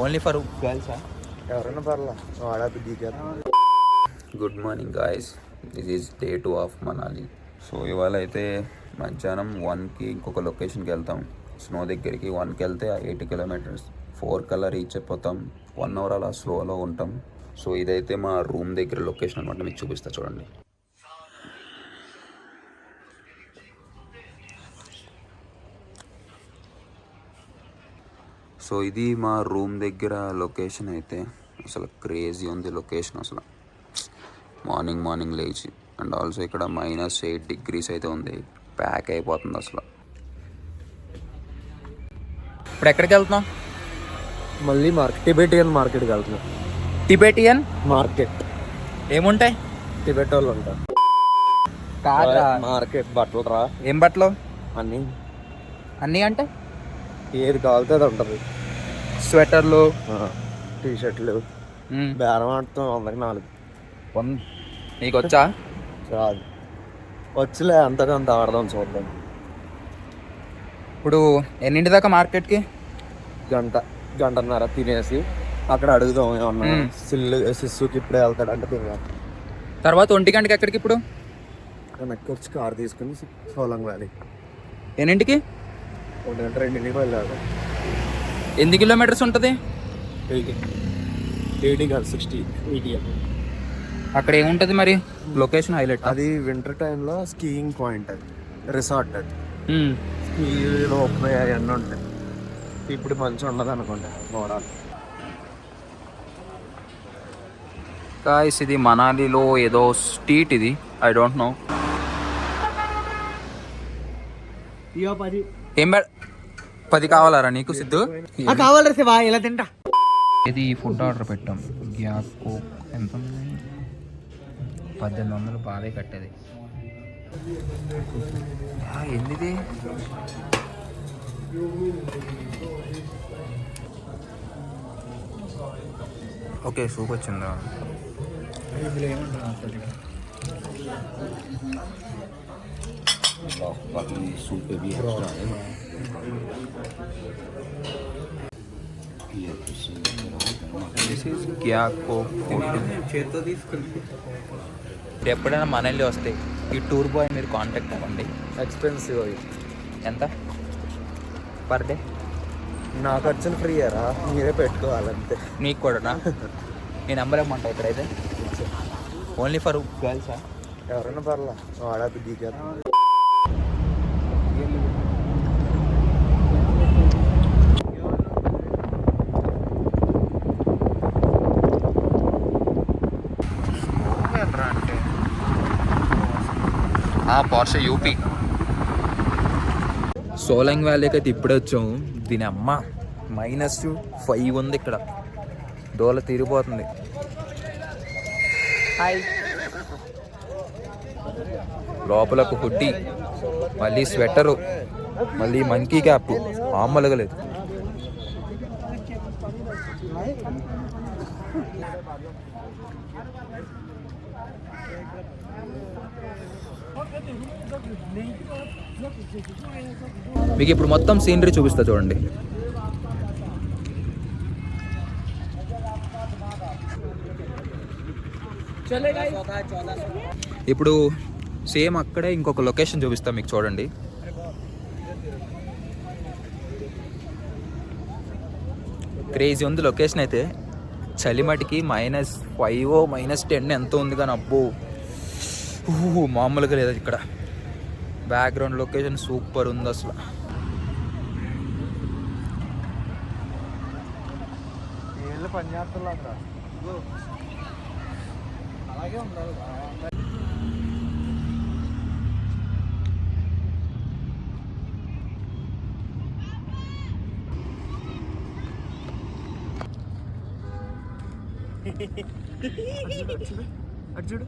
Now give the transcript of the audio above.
Only for గర్ల్సా? ఎవరైనా పర్లా వాడాపి దిగారు. Good morning guys, this is day 2 of Manali. So ఇవాళ అయితే మధ్యాహ్నం 1కి ఇంకొక లొకేషన్కి వెళ్తాం, స్నో దగ్గరికి. 1కి వెళ్తే 80 కిలోమీటర్స్, 4 కల్లా రీచ్ అయిపోతాం. 1 అవర్ అలా స్లోలో ఉంటాం. సో ఇదైతే మా రూమ్ దగ్గర లొకేషన్ అనమాట, మీకు చూపిస్తా చూడండి. సో ఇది మా రూమ్ దగ్గర లొకేషన్. అయితే అసలు క్రేజీ ఉంది లొకేషన్ అసలు. మార్నింగ్ లేచి, అండ్ ఆల్సో ఇక్కడ -8 degrees అయితే ఉంది. ప్యాక్ అయిపోతుంది అసలు. ఇప్పుడు ఎక్కడికి వెళ్తున్నాం? మళ్ళీ టిబెటియన్ మార్కెట్కి వెళ్తున్నాం. టిబెటియన్ మార్కెట్ ఏముంటాయి? టిబెట్ వాళ్ళు ఉంటారు. మార్కెట్ బట్టలు రా. ఏం బట్టలు? అన్నీ అంటే ఏది కావాలితే అది ఉంటుంది. స్వెటర్లు, టీషర్ట్లు, బేరం ఆడుతాం. 100కి 4. నీకు వచ్చా? రాదు. వచ్చలే, అంతగా అంత ఆడదాం, చూద్దాం. ఇప్పుడు ఎన్నింటి దాకా మార్కెట్కి? గంటన్నర తినేసి అక్కడ అడుగుదాం ఏమన్నా. సిస్సుకి ఇప్పుడే వెళ్తాడంటే తిన్నాను. తర్వాత 1 గంటకి ఎక్కడికి? ఇప్పుడు వెనక్కి వచ్చి కార్ తీసుకుని సోలంగ్ వ్యాలీ. ఎన్నింటికి? 1 గంట 2కి వెళ్ళాలి. ఎన్ని కిలోమీటర్స్ ఉంటుంది? 80 కాదు 60, 80. అక్కడ ఏముంటుంది మరి లొకేషన్ హైలైట్? అది వింటర్ టైంలో స్కీయింగ్ పాయింట్, అది రిసార్ట్. అది స్కీలో ఓపెన్ అయ్యాయి అన్నీ ఉంటాయి. ఇప్పుడు మంచిగా ఉండదు అనుకోండి ఓవరాల్. గాయ్స్, ఇది మనాలిలో ఏదో స్ట్రీట్, ఇది ఐ డోంట్ నో. ఏం 10 కావాలరా నీకు సిద్ధు? కావాలి శివా, ఎలా తింటా. ఇది ఫుడ్ ఆర్డర్ పెట్టాం. గ్యాస్ కోక్ ఎంత? 1800 బాధే కట్టేది. ఏంది? ఓకే, సూప్ వచ్చిందా? ఇందులో ఏమంటారు? सूप भी एक्स्ट्रा है. దిస్ ఈజ్ క్యా కోక్. ఎప్పుడైనా మనల్ని వస్తాయి ఈ టూర్ బాయ్, మీరు కాంటాక్ట్ అవ్వండి. ఎక్స్పెన్సివ్ అవి. ఎంత పర్ డే? నా ఖర్చులు ఫ్రీ రా, మీరే పెట్టుకోవాలంతే. నీకు కూడా నీ నెంబర్ ఏమంటావు ఇక్కడైతే? ఓన్లీ ఫర్ గర్ల్సా? ఎవరైనా పర్లా వాడాపి దిగారు. Porsche UP. సోలంగ్ వ్యాలీకి అయితే ఇప్పుడే వచ్చాము. దీని అమ్మ -5 ఉంది ఇక్కడ. దోల తీరిపోతుంది. హాయ్. లోపల ఒక హుడ్డీ, మళ్ళీ స్వెటరు, మళ్ళీ మంకీ క్యాప్. మామూలుగా లేదు. మీకు ఇప్పుడు మొత్తం సీనరీ చూపిస్తా చూడండి. ఇప్పుడు సేమ్ అక్కడే ఇంకొక లొకేషన్ చూపిస్తా మీకు, చూడండి. క్రేజీ ఉంది లొకేషన్ అయితే. చలిమటికి -5 -10 ఎంత ఉంది కానీ అబ్బో మామూలుగా లేదు ఇక్కడ. బ్యాక్గ్రౌండ్ లొకేషన్ సూపర్ ఉంది అసలు. అలాగే ఉండాలి. అర్జుడు